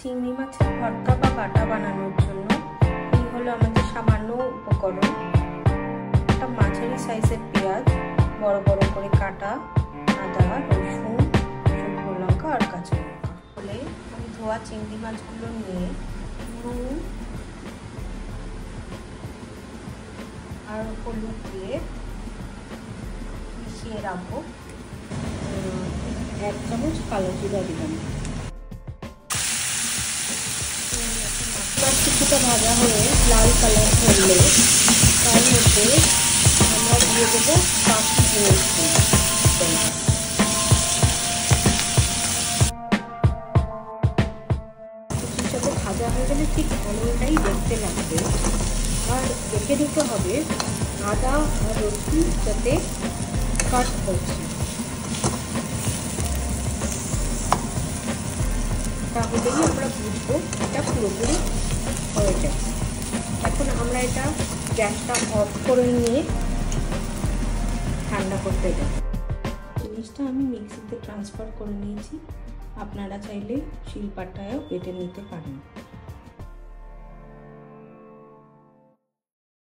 চিংড়ি মাছের ভর্তা বা বাটা বানানোর জন্য এই হলো আমাদের সামান্য উপকরণ। একটা মাঝারি সাইজের পেঁয়াজ বড় বড় করে কাটা, আদা, রসুন, শুকনো লঙ্কা আর কাঁচা লঙ্কা। বলে আমি ধোয়া চিংড়ি মাছগুলো নিয়ে নুন আর হলুদ দিয়ে মিশিয়ে রাখবো। 1 চামচ কালো জিরা দিলাম। কিছুটা ভাজা হয়ে লাল কালার করলে তার মধ্যে আমরা দিয়ে দেবো বাকি জিনিসগুলো। ভাজা হয়ে গেলে ঠিক এমনটাই দেখতে লাগবে। আর দেখে নিতে হবে আদা আর রসুন যাতে কাট করছে, তাহলেই আমরা বুঝবো এটা পুরোপুরি হয়ে যায়। এখন আমরা এটা গ্যাসটা অফ করে নিয়ে ঠান্ডা করতে দেব। জিনিসটা আমি মিক্সিতে ট্রান্সফার করে নিয়েছি, আপনারা চাইলে শিলপাটায়ও বেটে নিতে পারেন।